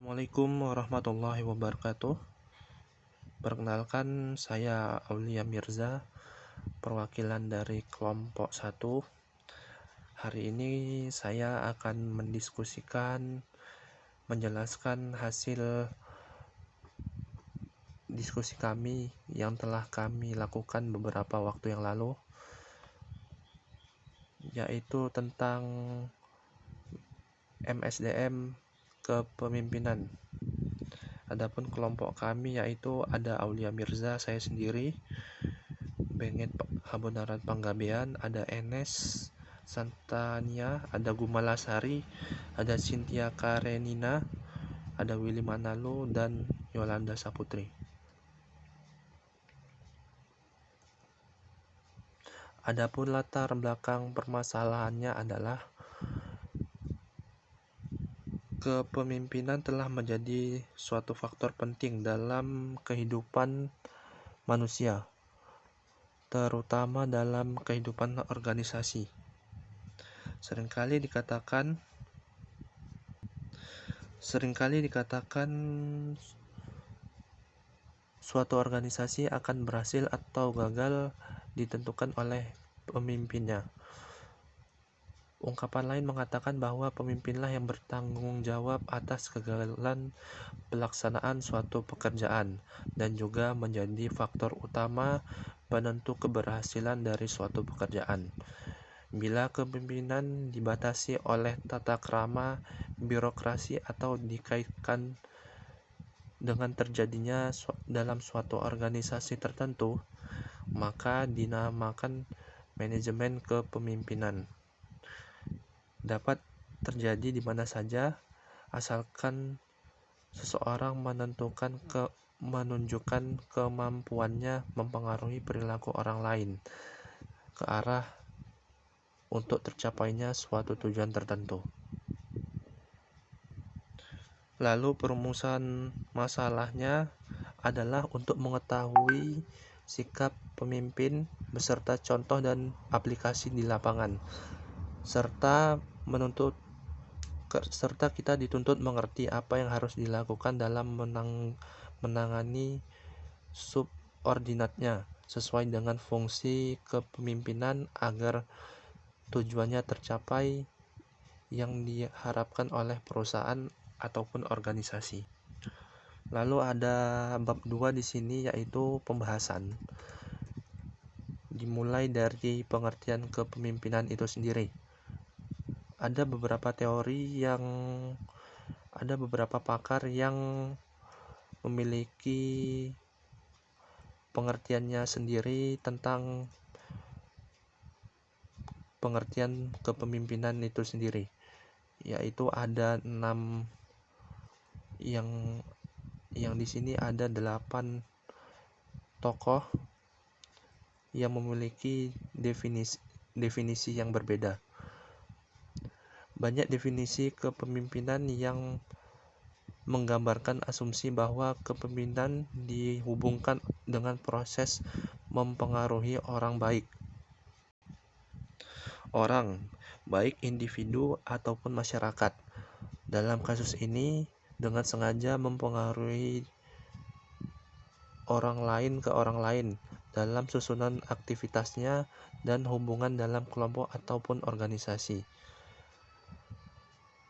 Assalamualaikum warahmatullahi wabarakatuh. Perkenalkan, saya Aulia Mirza, perwakilan dari kelompok 1. Hari ini saya akan menjelaskan hasil diskusi kami yang telah kami lakukan beberapa waktu yang lalu, yaitu tentang MSDM kepemimpinan. Adapun kelompok kami yaitu ada Aulia Mirza, saya sendiri, Benget Habonaran Panggabean, ada Enes Santania, ada Gumalasari, ada Cynthia Karenina, ada Willy Manalu, dan Yolanda Saputri. Adapun latar belakang permasalahannya adalah kepemimpinan telah menjadi suatu faktor penting dalam kehidupan manusia, terutama dalam kehidupan organisasi. Seringkali dikatakan suatu organisasi akan berhasil atau gagal ditentukan oleh pemimpinnya. Ungkapan lain mengatakan bahwa pemimpinlah yang bertanggung jawab atas kegagalan pelaksanaan suatu pekerjaan dan juga menjadi faktor utama penentu keberhasilan dari suatu pekerjaan. Bila kepemimpinan dibatasi oleh tata krama, birokrasi, atau dikaitkan dengan terjadinya dalam suatu organisasi tertentu, maka dinamakan manajemen kepemimpinan. Dapat terjadi di mana saja, asalkan seseorang menunjukkan kemampuannya mempengaruhi perilaku orang lain ke arah untuk tercapainya suatu tujuan tertentu. Lalu perumusan masalahnya adalah untuk mengetahui sikap pemimpin beserta contoh dan aplikasi di lapangan, serta kita dituntut mengerti apa yang harus dilakukan dalam menangani subordinatnya sesuai dengan fungsi kepemimpinan agar tujuannya tercapai yang diharapkan oleh perusahaan ataupun organisasi. Lalu ada bab 2 di sini, yaitu pembahasan. Dimulai dari pengertian kepemimpinan itu sendiri. Ada beberapa pakar yang memiliki pengertiannya sendiri tentang pengertian kepemimpinan itu sendiri, yaitu ada 6 yang di sini ada 8 tokoh yang memiliki definisi yang berbeda. Banyak definisi kepemimpinan yang menggambarkan asumsi bahwa kepemimpinan dihubungkan dengan proses mempengaruhi orang baik individu ataupun masyarakat. Dalam kasus ini, dengan sengaja mempengaruhi orang lain ke orang lain dalam susunan aktivitasnya dan hubungan dalam kelompok ataupun organisasi.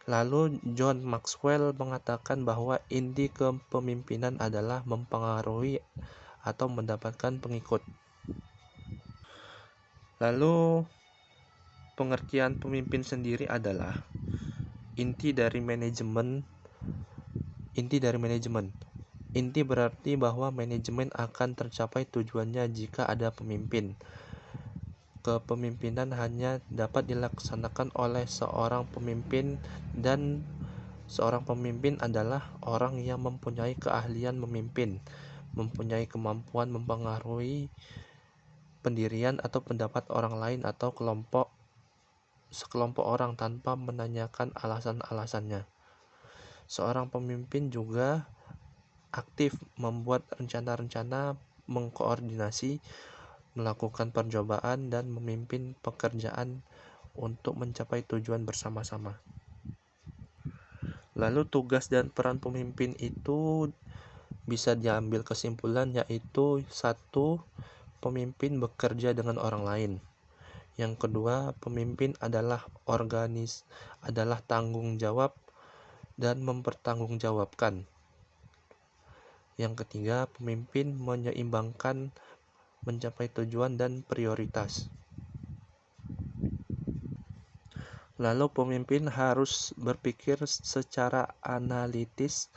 Lalu John Maxwell mengatakan bahwa inti kepemimpinan adalah mempengaruhi atau mendapatkan pengikut. Lalu pengertian pemimpin sendiri adalah inti dari manajemen. Inti berarti bahwa manajemen akan tercapai tujuannya jika ada pemimpin. Kepemimpinan hanya dapat dilaksanakan oleh seorang pemimpin, dan seorang pemimpin adalah orang yang mempunyai keahlian memimpin, mempunyai kemampuan mempengaruhi pendirian atau pendapat orang lain atau sekelompok orang tanpa menanyakan alasan-alasannya. Seorang pemimpin juga aktif membuat rencana-rencana, mengkoordinasi, melakukan percobaan, dan memimpin pekerjaan untuk mencapai tujuan bersama-sama. Lalu tugas dan peran pemimpin itu bisa diambil kesimpulan, yaitu satu, pemimpin bekerja dengan orang lain. Yang kedua, pemimpin adalah tanggung jawab dan mempertanggungjawabkan. Yang ketiga, pemimpin menyeimbangkan mencapai tujuan dan prioritas. Lalu pemimpin harus berpikir secara analitis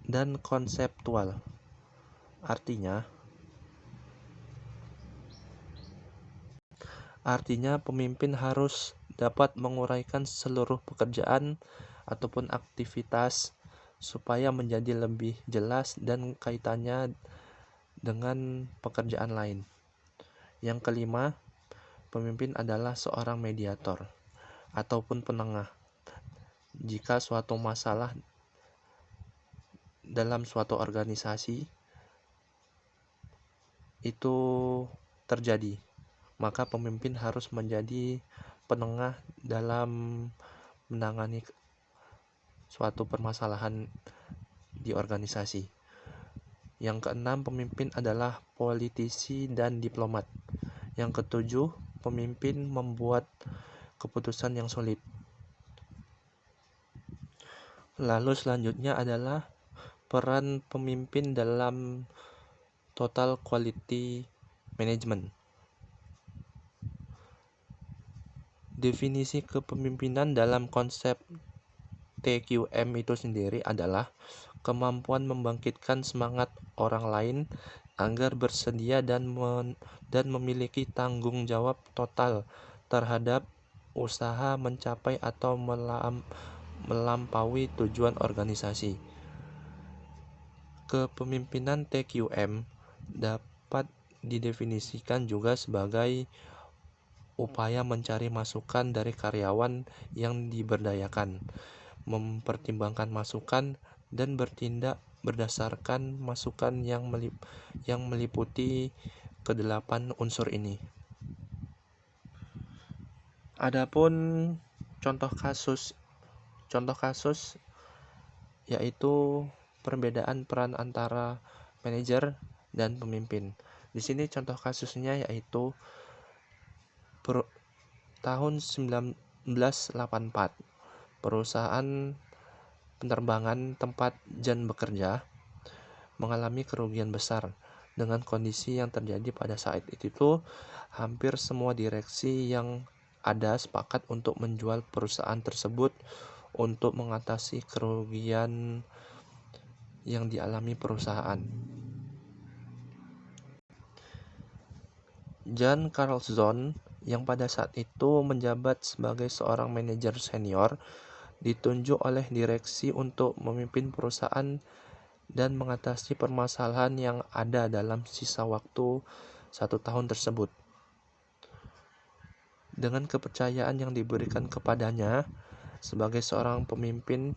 dan konseptual. Artinya pemimpin harus dapat menguraikan seluruh pekerjaan ataupun aktivitas supaya menjadi lebih jelas dan kaitannya dengan pekerjaan lain. Yang kelima, pemimpin adalah seorang mediator ataupun penengah. Jika suatu masalah dalam suatu organisasi itu terjadi, maka pemimpin harus menjadi penengah dalam menangani suatu permasalahan di organisasi. Yang keenam, pemimpin adalah politisi dan diplomat. Yang ketujuh, pemimpin membuat keputusan yang sulit. Lalu selanjutnya adalah peran pemimpin dalam total quality management. Definisi kepemimpinan dalam konsep TQM itu sendiri adalah kemampuan membangkitkan semangat orang lain agar bersedia dan memiliki tanggung jawab total terhadap usaha mencapai atau melampaui tujuan organisasi. Kepemimpinan TQM dapat didefinisikan juga sebagai upaya mencari masukan dari karyawan yang diberdayakan, mempertimbangkan masukan, dan bertindak berdasarkan masukan yang meliputi kedelapan unsur ini. Adapun contoh kasus yaitu perbedaan peran antara manajer dan pemimpin. Di sini contoh kasusnya yaitu tahun 1984, perusahaan penerbangan tempat Jan bekerja mengalami kerugian besar. Dengan kondisi yang terjadi pada saat itu, hampir semua direksi yang ada sepakat untuk menjual perusahaan tersebut untuk mengatasi kerugian yang dialami perusahaan. Jan Carlzon yang pada saat itu menjabat sebagai seorang manajer senior ditunjuk oleh direksi untuk memimpin perusahaan dan mengatasi permasalahan yang ada dalam sisa waktu 1 tahun tersebut. Dengan kepercayaan yang diberikan kepadanya sebagai seorang pemimpin,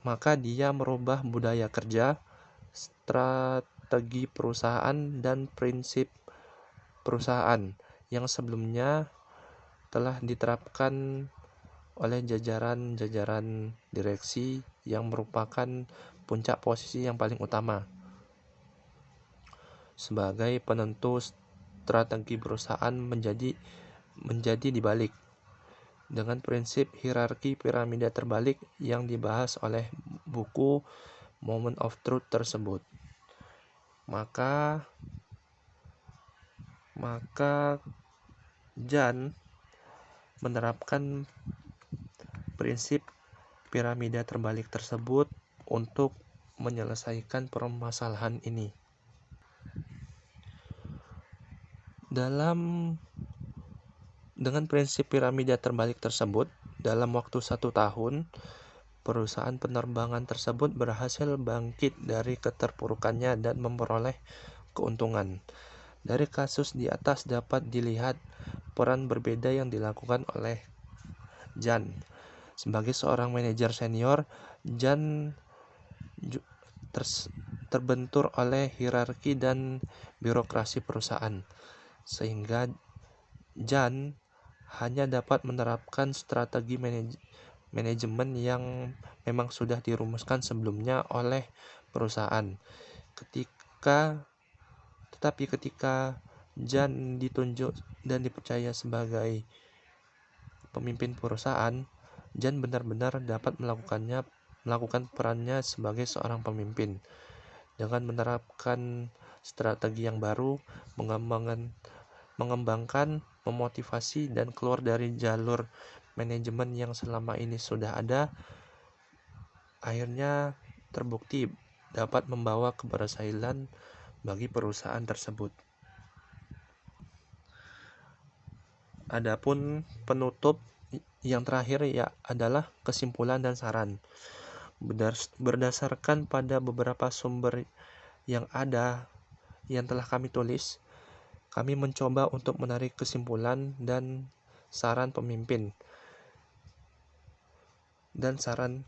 maka dia merubah budaya kerja, strategi perusahaan, dan prinsip perusahaan yang sebelumnya telah diterapkan oleh jajaran direksi yang merupakan puncak posisi yang paling utama sebagai penentu strategi perusahaan menjadi dibalik dengan prinsip hierarki piramida terbalik yang dibahas oleh buku Moment of Truth tersebut. Maka Jan menerapkan prinsip piramida terbalik tersebut untuk menyelesaikan permasalahan ini. Dengan prinsip piramida terbalik tersebut, dalam waktu 1 tahun, perusahaan penerbangan tersebut berhasil bangkit dari keterpurukannya dan memperoleh keuntungan. Dari kasus di atas dapat dilihat peran berbeda yang dilakukan oleh Jan. Sebagai seorang manajer senior, Jan terbentur oleh hierarki dan birokrasi perusahaan, sehingga Jan hanya dapat menerapkan strategi manajemen yang memang sudah dirumuskan sebelumnya oleh perusahaan. Tetapi ketika Jan ditunjuk dan dipercaya sebagai pemimpin perusahaan, Jan benar-benar dapat melakukan perannya sebagai seorang pemimpin dengan menerapkan strategi yang baru, mengembangkan, memotivasi, dan keluar dari jalur manajemen yang selama ini sudah ada. Akhirnya terbukti dapat membawa keberhasilan bagi perusahaan tersebut. Adapun penutup yang terakhir adalah kesimpulan dan saran. Berdasarkan pada beberapa sumber yang telah kami tulis, kami mencoba untuk menarik kesimpulan dan saran pemimpin dan saran